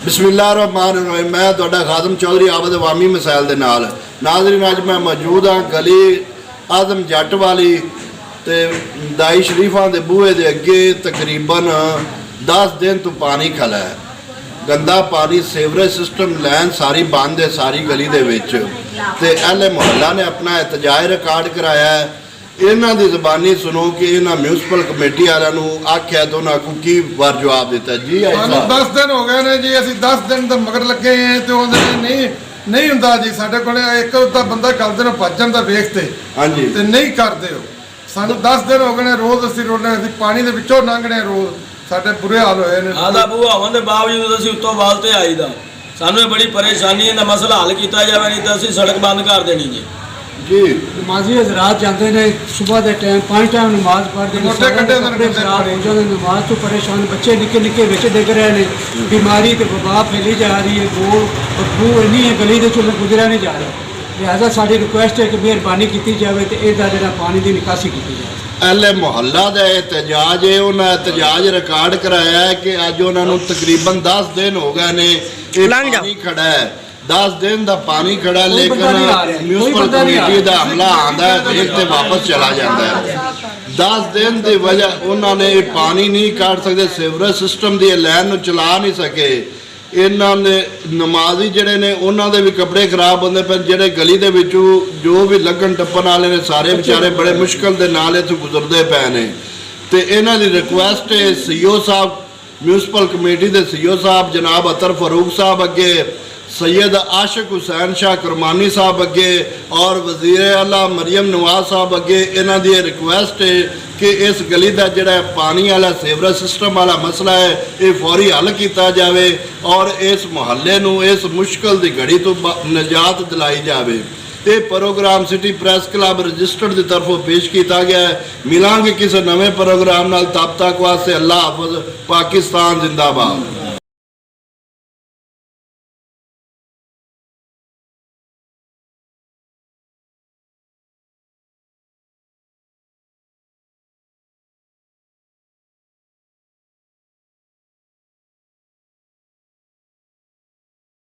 बिस्मिल्लाहिर्रहमानिर्रहीम। मैं तुहाडा खादम चौधरी आबद अवामी मसाइल दे नाल नाज़रीन अज मैं मौजूद हाँ गली आदम जट वाली ते दाई शरीफा के बूहे के अगे तकरीबन 10 दिन तो पानी खला है। गंदा पानी सीवरेज सिस्टम लैन सारी बंद है सारी गली दे विच ते अहले मुहल्ला ने अपना एहतजाज रिकॉर्ड कराया है। इन्हां दी ज़बानी सुनो कि इन्हां म्यूनसिपल कमेटी वालियां नूं आख्या तो उन्हां को की वार जवाब दिता। जी 10 दिन हो गए ने जी, असीं 10 दिन तो मगर लगे हैं तो नहीं हुंदा जी। साडे कोल एक उदा बंदा करदे ने भजन दा वेखते हाँ जी ते नहीं करदे हो। सानू 10 दिन हो गए ने, रोज़ असीं रोने असीं पानी दे विचों लंघने, रोज़ साडे बुरे हाल होए ने। आदा बूहा होने के बावजूद असीं उत्तों वाल ते आईदा। सानू बड़ी परेशानी है, मसला हल किया जाए, नहीं तो असीं सड़क बंद कर देनी जी। जी नमाजी हजरात जाते हैं सुबह के टाइम 5 टाइम नमाज पढ़ते हैं, नमाज तो परेशान बच्चे निके निके बिच डिग रहे हैं। बीमारी तो वबा फैली जा रही है, गोल बदबू इन्नी है गली के चुल्हे गुजरा नहीं जा रहा। लिहाजा साड़ी रिक्वेस्ट है कि मेहरबानी की जाए तो यह पानी की निकासी की जाए। अहले मुहल्ला का एहतजाज है, उन्हें एहतजाज रिकॉर्ड कराया है कि अज उन्होंने तकरीबन 10 दिन हो गए ने पानी खड़ा है। 10 दिन का पानी खड़ा, लेकिन म्यूनसिपल कमेटी का हमला आता है फिर तो वापस चला जाता है। 10 दिन की वजह उन्होंने पानी नहीं काट सकते, सीवरेज सिस्टम की लैन चला नहीं सके। इन्होंने नमाजी जड़े ने उन्होंने भी कपड़े खराब होंगे पे, जेडे गली के विचों जो भी लगन टप्पन वाले ने सारे बेचारे बड़े मुश्किल के नाल इत्थों गुजरते पे ने। तो इन्हों की रिक्वेस्ट है CEO साहब, म्यूनसिपल कमेटी के CEO साहब जनाब अतर फरूक साहब अगे, सैयद आशिक हुसैन शाह करमानी साहब अगे और वजीर आला मरियम नवाज साहब अगे इन्हों की रिक्वेस्ट है कि इस गली का जोड़ा पानी वाला सीवरेज सिस्टम वाला मसला है ये फौरी हल किया जाए और इस मुहल्ले नूं इस मुश्किल की घड़ी तो निजात दिलाई जाए। ये programme city press club registered की तरफों पेश किया गया है। मिलांगे किसी नवे प्रोग्राम नाल, तब तक वास्ते अल्लाह हाफिज़, पाकिस्तान जिंदाबाद।